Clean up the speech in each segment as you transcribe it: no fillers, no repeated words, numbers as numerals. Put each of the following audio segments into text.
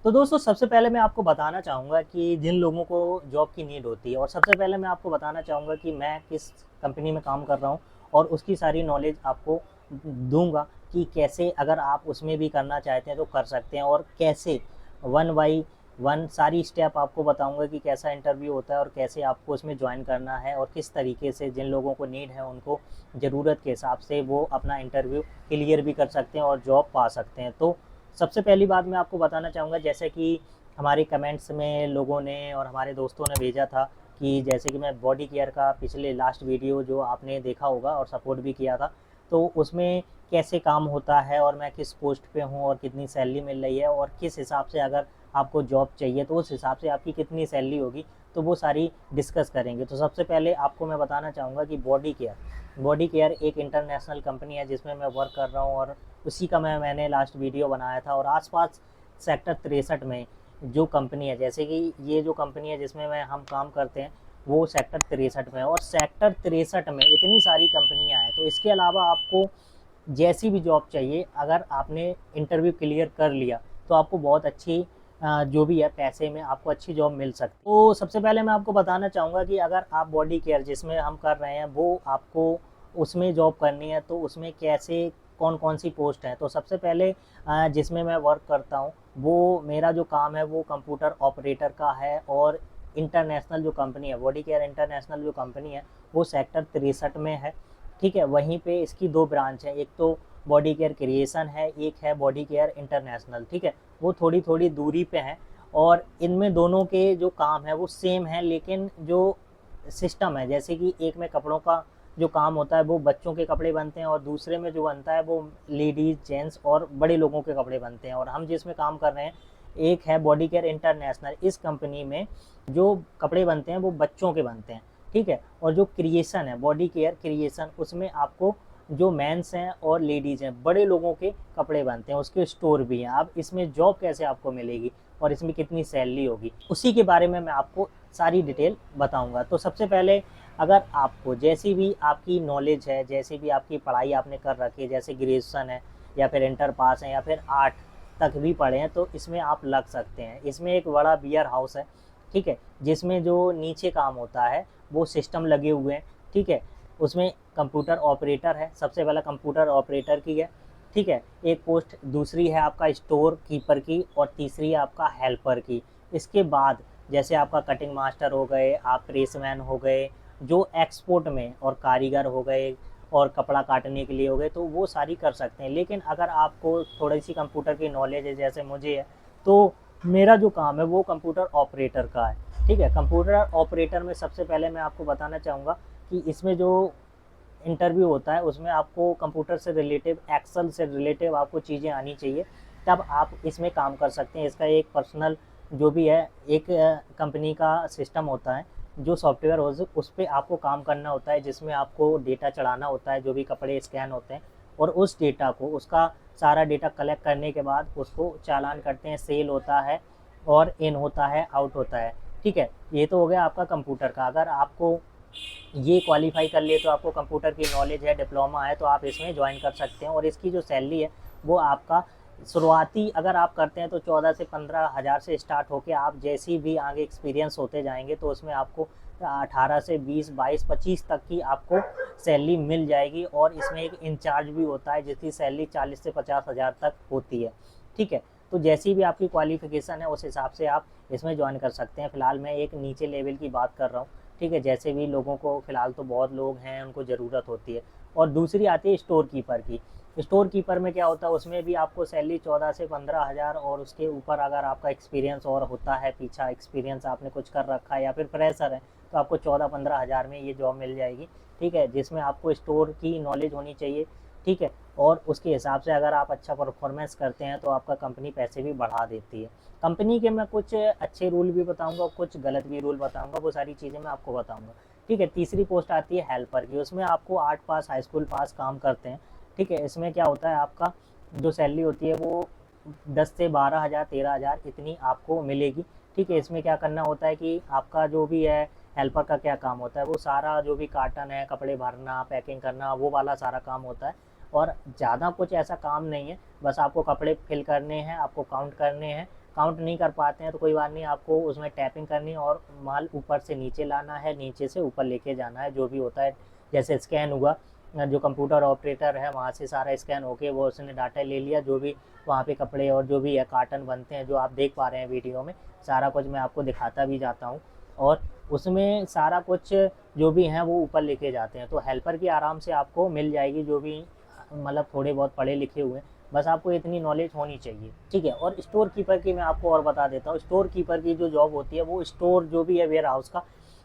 तो दोस्तों सबसे पहले मैं आपको बताना चाहूँगा कि जिन लोगों को जॉब की नीड होती है, और सबसे पहले मैं आपको बताना चाहूँगा कि मैं किस कंपनी में काम कर रहा हूँ और उसकी सारी नॉलेज आपको दूंगा कि कैसे अगर आप उसमें भी करना चाहते हैं तो कर सकते हैं, और कैसे वन बाई वन सारी स्टेप आपको बताऊंगा कि कैसा इंटरव्यू होता है और कैसे आपको उसमें ज्वाइन करना है, और किस तरीके से जिन लोगों को नीड है उनको ज़रूरत के हिसाब से वो अपना इंटरव्यू क्लियर भी कर सकते हैं और जॉब पा सकते हैं। तो सबसे पहली बात मैं आपको बताना चाहूँगा, जैसे कि हमारे कमेंट्स में लोगों ने और हमारे दोस्तों ने भेजा था कि जैसे कि मैं बॉडी केयर का पिछले लास्ट वीडियो जो आपने देखा होगा और सपोर्ट भी किया था, तो उसमें कैसे काम होता है और मैं किस पोस्ट पे हूँ और कितनी सैलरी मिल रही है और किस हिसाब से अगर आपको जॉब चाहिए तो उस हिसाब से आपकी कितनी सैलरी होगी, तो वो सारी डिस्कस करेंगे। तो सबसे पहले आपको मैं बताना चाहूँगा कि बॉडी केयर एक इंटरनेशनल कंपनी है जिसमें मैं वर्क कर रहा हूँ, और उसी का मैंने लास्ट वीडियो बनाया था। और आसपास सेक्टर 63 में जो कंपनी है, जैसे कि ये जो कंपनी है जिसमें हम काम करते हैं, वो सेक्टर 63 में है, और सेक्टर 63 में इतनी सारी कंपनियां हैं। तो इसके अलावा आपको जैसी भी जॉब चाहिए, अगर आपने इंटरव्यू क्लियर कर लिया तो आपको बहुत अच्छी जो भी है पैसे में आपको अच्छी जॉब मिल सकती है। तो सबसे पहले मैं आपको बताना चाहूँगा कि अगर आप बॉडी केयर जिसमें हम कर रहे हैं वो आपको उसमें जॉब करनी है तो उसमें कैसे कौन कौन सी पोस्ट है। तो सबसे पहले जिसमें मैं वर्क करता हूँ, वो मेरा जो काम है वो कंप्यूटर ऑपरेटर का है, और इंटरनेशनल जो कंपनी है बॉडी केयर इंटरनेशनल जो कंपनी है वो सेक्टर 63 में है। ठीक है, वहीं पे इसकी दो ब्रांच है, एक तो बॉडी केयर क्रिएशन है, एक है बॉडी केयर इंटरनेशनल। ठीक है, वो थोड़ी थोड़ी दूरी पे हैं, और इनमें दोनों के जो काम है वो सेम है, लेकिन जो सिस्टम है, जैसे कि एक में कपड़ों का जो काम होता है वो बच्चों के कपड़े बनते हैं, और दूसरे में जो बनता है वो लेडीज जेंट्स और बड़े लोगों के कपड़े बनते हैं। और हम जिसमें काम कर रहे हैं एक है बॉडी केयर इंटरनेशनल, इस कंपनी में जो कपड़े बनते हैं वो बच्चों के बनते हैं। ठीक है, और जो क्रिएशन है बॉडी केयर क्रिएशन, उसमें आपको जो मेंस हैं और लेडीज़ हैं बड़े लोगों के कपड़े बनते हैं, उसके स्टोर भी हैं। अब इसमें जॉब कैसे आपको मिलेगी और इसमें कितनी सैलरी होगी, उसी के बारे में मैं आपको सारी डिटेल बताऊंगा। तो सबसे पहले, अगर आपको जैसी भी आपकी नॉलेज है, जैसी भी आपकी पढ़ाई आपने कर रखी है, जैसे ग्रेजुएशन है या फिर इंटर पास है या फिर 8 तक भी पढ़े हैं, तो इसमें आप लग सकते हैं। इसमें एक बड़ा बियर हाउस है, ठीक है, जिसमें जो नीचे काम होता है वो सिस्टम लगे हुए हैं। ठीक है, उसमें कंप्यूटर ऑपरेटर है, सबसे पहला कंप्यूटर ऑपरेटर की है। ठीक है, एक पोस्ट दूसरी है आपका स्टोर कीपर की, और तीसरी है आपका हेल्पर की। इसके बाद जैसे आपका कटिंग मास्टर हो गए, आप प्रेसमैन हो गए, जो एक्सपोर्ट में, और कारीगर हो गए, और कपड़ा काटने के लिए हो गए, तो वो सारी कर सकते हैं। लेकिन अगर आपको थोड़ी सी कंप्यूटर की नॉलेज है जैसे मुझे है, तो मेरा जो काम है वो कंप्यूटर ऑपरेटर का है। ठीक है, कंप्यूटर ऑपरेटर में सबसे पहले मैं आपको बताना चाहूँगा कि इसमें जो इंटरव्यू होता है उसमें आपको कंप्यूटर से रिलेटिव, एक्सेल से रिलेटिव आपको चीज़ें आनी चाहिए, तब आप इसमें काम कर सकते हैं। इसका एक पर्सनल जो भी है, एक कंपनी का सिस्टम होता है जो सॉफ्टवेयर उस पर आपको काम करना होता है, जिसमें आपको डेटा चढ़ाना होता है, जो भी कपड़े स्कैन होते हैं, और उस डेटा को, उसका सारा डेटा कलेक्ट करने के बाद उसको चालान करते हैं, सेल होता है और इन होता है, आउट होता है। ठीक है, ये तो हो गया आपका कंप्यूटर का। अगर आपको ये क्वालिफाई कर लिए, तो आपको कंप्यूटर की नॉलेज है, डिप्लोमा है, तो आप इसमें ज्वाइन कर सकते हैं। और इसकी जो सैलरी है वो आपका शुरुआती अगर आप करते हैं तो 14 से 15 हज़ार से स्टार्ट होकर, आप जैसी भी आगे एक्सपीरियंस होते जाएंगे तो उसमें आपको 18 से 20, 22, 25 तक की आपको सैलरी मिल जाएगी। और इसमें एक इंचार्ज भी होता है जिसकी सैलरी 40 से 50 हज़ार तक होती है। ठीक है, तो जैसी भी आपकी क्वालिफिकेशन है उस हिसाब से आप इसमें ज्वाइन कर सकते हैं। फिलहाल मैं एक नीचे लेवल की बात कर रहा हूँ। ठीक है, जैसे भी लोगों को फ़िलहाल तो बहुत लोग हैं उनको ज़रूरत होती है। और दूसरी आती है स्टोर कीपर की। स्टोर कीपर में क्या होता है, उसमें भी आपको सैलरी 14 से 15 हज़ार, और उसके ऊपर अगर आपका एक्सपीरियंस और होता है, पीछा एक्सपीरियंस आपने कुछ कर रखा है या फिर फ्रेशर है, तो आपको 14-15 हज़ार में ये जॉब मिल जाएगी। ठीक है, जिसमें आपको स्टोर की नॉलेज होनी चाहिए। ठीक है, और उसके हिसाब से अगर आप अच्छा परफॉर्मेंस करते हैं तो आपका कंपनी पैसे भी बढ़ा देती है। कंपनी के मैं कुछ अच्छे रूल भी बताऊंगा, कुछ गलत भी रूल बताऊंगा, वो सारी चीज़ें मैं आपको बताऊंगा। ठीक है, तीसरी पोस्ट आती है हेल्पर की। उसमें आपको 8 पास, हाई स्कूल पास काम करते हैं। ठीक है, इसमें क्या होता है, आपका जो सैलरी होती है वो 10 से 12 हज़ार, 13 हज़ार इतनी आपको मिलेगी। ठीक है, इसमें क्या करना होता है कि आपका जो भी है, हेल्पर का क्या काम होता है, वो सारा जो भी कार्टन है, कपड़े भरना, पैकिंग करना, वो वाला सारा काम होता है। और ज़्यादा कुछ ऐसा काम नहीं है, बस आपको कपड़े फिल करने हैं, आपको काउंट करने हैं, काउंट नहीं कर पाते हैं तो कोई बात नहीं, आपको उसमें टैपिंग करनी है और माल ऊपर से नीचे लाना है, नीचे से ऊपर लेके जाना है, जो भी होता है। जैसे स्कैन हुआ, जो कंप्यूटर ऑपरेटर है वहाँ से सारा स्कैन होके वो उसने डाटा ले लिया, जो भी वहाँ पे कपड़े और जो भी है कार्टन बनते हैं जो आप देख पा रहे हैं वीडियो में, सारा कुछ मैं आपको दिखाता भी जाता हूँ। और उसमें सारा कुछ जो भी हैं वो ऊपर लेके जाते हैं, तो हेल्पर की आराम से आपको मिल जाएगी, जो भी मतलब थोड़े बहुत पढ़े लिखे हुए, बस आपको इतनी नॉलेज होनी चाहिए, ठीक है। और स्टोर कीपर की मैं आपको और बता देता हूँ। स्टोर कीपर की जो जॉब होती है, वो स्टोर जो भी है वेयर हाउस का,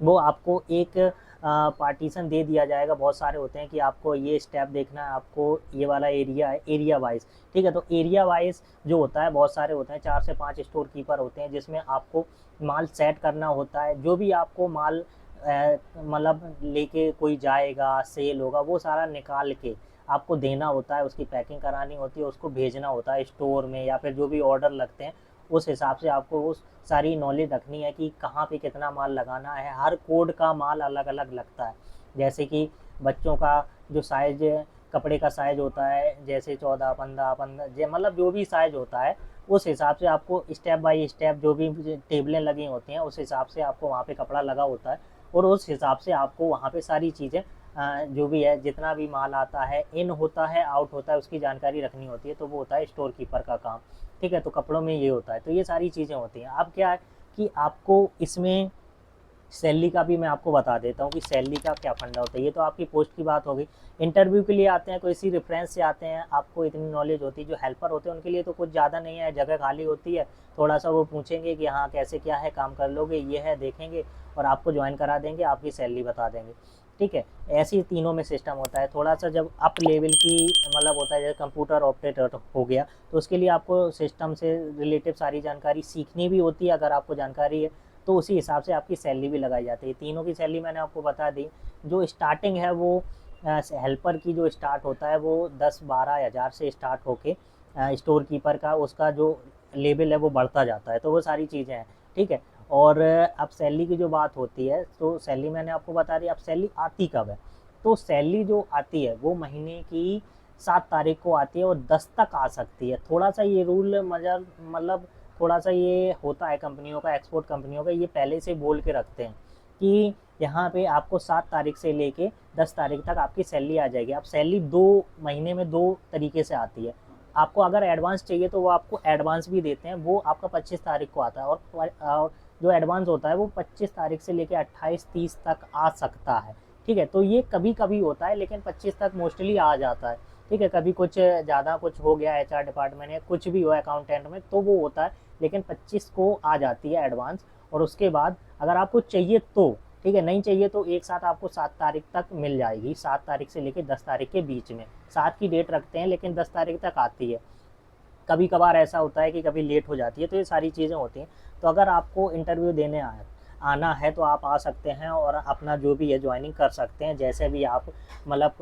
वो आपको एक पार्टीशन दे दिया जाएगा। बहुत सारे होते हैं कि आपको ये स्टेप देखना है, आपको ये वाला एरिया है, एरिया वाइज, ठीक है। तो एरिया वाइज जो होता है, बहुत सारे होते हैं, 4 से 5 स्टोर कीपर होते हैं, जिसमें आपको माल सेट करना होता है। जो भी आपको माल मतलब लेके कोई जाएगा, सेल होगा, वो सारा निकाल के आपको देना होता है, उसकी पैकिंग करानी होती है, उसको भेजना होता है स्टोर में, या फिर जो भी ऑर्डर लगते हैं उस हिसाब से आपको वो सारी नॉलेज रखनी है कि कहाँ पे कितना माल लगाना है। हर कोड का माल अलग अलग लगता है। जैसे कि बच्चों का जो साइज, कपड़े का साइज होता है, जैसे 14, 15, 15, मतलब जो भी साइज होता है, उस हिसाब से आपको स्टेप बाय स्टेप जो भी टेबलें लगी होती हैं, उस हिसाब से आपको वहाँ पे कपड़ा लगा होता है, और उस हिसाब से आपको वहाँ पे सारी चीज़ें जो भी है, जितना भी माल आता है, इन होता है, आउट होता है, उसकी जानकारी रखनी होती है। तो वो होता है स्टोर कीपर का काम, ठीक है। तो कपड़ों में ये होता है, तो ये सारी चीज़ें होती हैं। अब क्या है कि आपको इसमें सैलरी का भी मैं आपको बता देता हूँ कि सैलरी का क्या फंडा होता है। ये तो आपकी पोस्ट की बात हो गई। इंटरव्यू के लिए आते हैं, कोई सी रेफरेंस से आते हैं, आपको इतनी नॉलेज होती है। जो हेल्पर होते हैं उनके लिए तो कुछ ज़्यादा नहीं है, जगह खाली होती है, थोड़ा सा वो पूछेंगे कि हाँ कैसे क्या है, काम कर लोगे, ये है, देखेंगे और आपको ज्वाइन करा देंगे, आपकी सैलरी बता देंगे, ठीक है। ऐसे ही तीनों में सिस्टम होता है। थोड़ा सा जब अप लेवल की मतलब होता है, जैसे कंप्यूटर ऑपरेटर हो गया, तो उसके लिए आपको सिस्टम से रिलेटेड सारी जानकारी सीखनी भी होती है। अगर आपको जानकारी है तो उसी हिसाब से आपकी सैलरी भी लगाई जाती है। तीनों की सैलरी मैंने आपको बता दी। जो स्टार्टिंग है वो हेल्पर की जो स्टार्ट होता है वो 10-12 हज़ार से स्टार्ट होके स्टोर कीपर का उसका जो लेवल है वो बढ़ता जाता है। तो वो सारी चीज़ें हैं, ठीक है। और अब सैलरी की जो बात होती है, तो सैलरी मैंने आपको बता दी। अब सैलरी आती कब है? तो सैलरी जो आती है वो महीने की 7 तारीख को आती है और 10 तक आ सकती है। थोड़ा सा ये रूल मतलब थोड़ा सा ये होता है कंपनियों का, एक्सपोर्ट कंपनियों का, ये पहले से बोल के रखते हैं कि यहाँ पे आपको 7 तारीख से लेके 10 तारीख तक आपकी सैलरी आ जाएगी। अब सैलरी 2 महीने में 2 तरीके से आती है। आपको अगर एडवांस चाहिए तो वो आपको एडवांस भी देते हैं, वो आपका 25 तारीख को आता है। और जो एडवांस होता है वो 25 तारीख से लेके 28-30 तक आ सकता है, ठीक है। तो ये कभी कभी होता है, लेकिन 25 तक मोस्टली आ जाता है, ठीक है। कभी कुछ ज़्यादा कुछ हो गया एचआर डिपार्टमेंट या कुछ भी हो अकाउंटेंट में, तो वो होता है, लेकिन 25 को आ जाती है एडवांस। और उसके बाद अगर आपको चाहिए तो, ठीक है, नहीं चाहिए तो एक साथ आपको 7 तारीख तक मिल जाएगी। 7 तारीख से लेकर 10 तारीख के बीच में, 7 की डेट रखते हैं लेकिन 10 तारीख तक आती है। कभी कभार ऐसा होता है कि कभी लेट हो जाती है, तो ये सारी चीज़ें होती हैं। तो अगर आपको इंटरव्यू देने आना है तो आप आ सकते हैं और अपना जो भी है ज्वाइनिंग कर सकते हैं, जैसे भी आप मतलब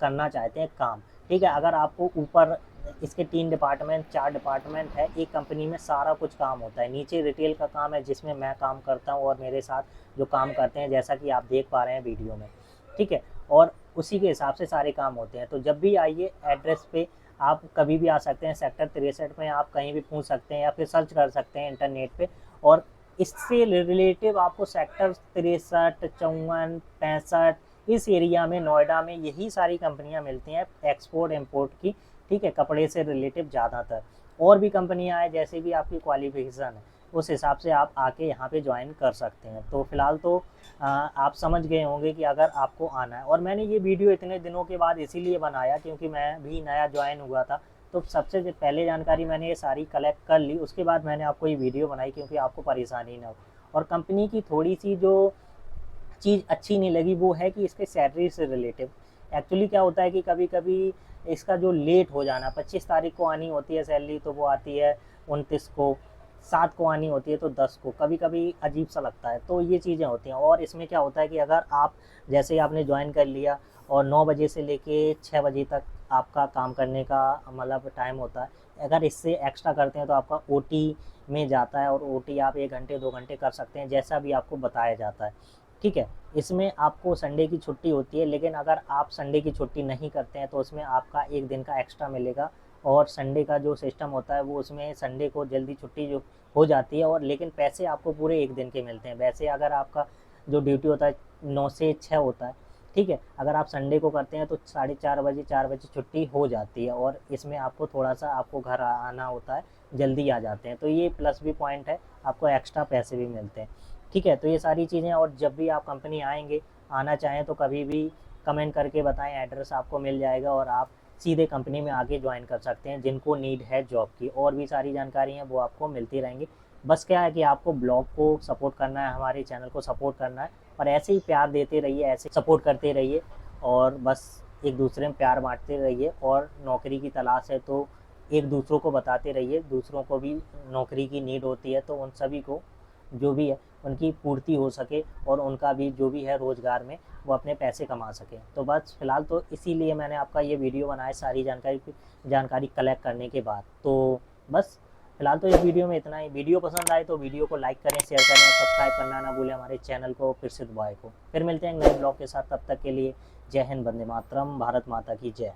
करना चाहते हैं काम, ठीक है। अगर आपको ऊपर इसके 3 डिपार्टमेंट 4 डिपार्टमेंट है, एक कंपनी में सारा कुछ काम होता है। नीचे रिटेल का काम है जिसमें मैं काम करता हूँ और मेरे साथ जो काम करते हैं, जैसा कि आप देख पा रहे हैं वीडियो में, ठीक है। और उसी के हिसाब से सारे काम होते हैं। तो जब भी आइए, एड्रेस पे आप कभी भी आ सकते हैं। सेक्टर 63 में आप कहीं भी पूछ सकते हैं या फिर सर्च कर सकते हैं इंटरनेट पे। और इससे रिलेटिव आपको सेक्टर 63, 54, 65 इस एरिया में, नोएडा में यही सारी कंपनियां मिलती हैं एक्सपोर्ट इम्पोर्ट की, ठीक है, कपड़े से रिलेटिव ज़्यादातर। और भी कंपनियां हैं, जैसे भी आपकी क्वालिफिकेशन है उस हिसाब से आप आके यहाँ पे ज्वाइन कर सकते हैं। तो फिलहाल तो आप समझ गए होंगे कि अगर आपको आना है। और मैंने ये वीडियो इतने दिनों के बाद इसीलिए बनाया क्योंकि मैं भी नया ज्वाइन हुआ था, तो सबसे पहले जानकारी मैंने ये सारी कलेक्ट कर ली, उसके बाद मैंने आपको ये वीडियो बनाई क्योंकि आपको परेशानी ना हो। और कंपनी की थोड़ी सी जो चीज़ अच्छी नहीं लगी वो है कि इसके सैलरी से रिलेटिव एक्चुअली क्या होता है कि कभी कभी इसका जो लेट हो जाना, 25 तारीख को आनी होती है सैलरी तो वो आती है 29 को, 7 को आनी होती है तो 10 को, कभी कभी अजीब सा लगता है। तो ये चीज़ें होती हैं। और इसमें क्या होता है कि अगर आप जैसे ही आपने ज्वाइन कर लिया और 9 बजे से लेके 6 बजे तक आपका काम करने का मतलब टाइम होता है, अगर इससे एक्स्ट्रा करते हैं तो आपका ओटी में जाता है, और ओटी आप 1 घंटे 2 घंटे कर सकते हैं, जैसा भी आपको बताया जाता है, ठीक है। इसमें आपको संडे की छुट्टी होती है, लेकिन अगर आप संडे की छुट्टी नहीं करते हैं तो उसमें आपका 1 दिन का एक्स्ट्रा मिलेगा। और संडे का जो सिस्टम होता है वो उसमें संडे को जल्दी छुट्टी जो हो जाती है, और लेकिन पैसे आपको पूरे 1 दिन के मिलते हैं। वैसे अगर आपका जो ड्यूटी होता है 9 से 6 होता है, ठीक है, अगर आप संडे को करते हैं तो 4:30 बजे 4 बजे छुट्टी हो जाती है, और इसमें आपको थोड़ा-सा आपको घर आना होता है, जल्दी आ जाते हैं, तो ये प्लस भी पॉइंट है, आपको एक्स्ट्रा पैसे भी मिलते हैं, ठीक है। तो ये सारी चीज़ें, और जब भी आप कंपनी आएँगे, आना चाहें तो कभी भी कमेंट करके बताएँ, एड्रेस आपको मिल जाएगा और आप सीधे कंपनी में आके ज्वाइन कर सकते हैं, जिनको नीड है जॉब की। और भी सारी जानकारी हैं वो आपको मिलती रहेंगी। बस क्या है कि आपको ब्लॉग को सपोर्ट करना है, हमारे चैनल को सपोर्ट करना है, और ऐसे ही प्यार देते रहिए, ऐसे सपोर्ट करते रहिए, और बस एक दूसरे में प्यार बांटते रहिए। और नौकरी की तलाश है तो एक दूसरों को बताते रहिए, दूसरों को भी नौकरी की नीड होती है, तो उन सभी को जो भी है उनकी पूर्ति हो सके, और उनका भी जो भी है रोज़गार में वो अपने पैसे कमा सकें। तो बस फ़िलहाल तो इसीलिए मैंने आपका ये वीडियो बनाया, सारी जानकारी कलेक्ट करने के बाद। तो बस फ़िलहाल तो इस वीडियो में इतना ही। वीडियो पसंद आए तो वीडियो को लाइक करें, शेयर करें, और सब्सक्राइब करना ना भूलें हमारे चैनल को, प्रसिद्ध बॉय को। फिर मिलते हैं नए ब्लॉग के साथ, तब तक के लिए जय हिंद, वंदे मातरम, भारत माता की जय।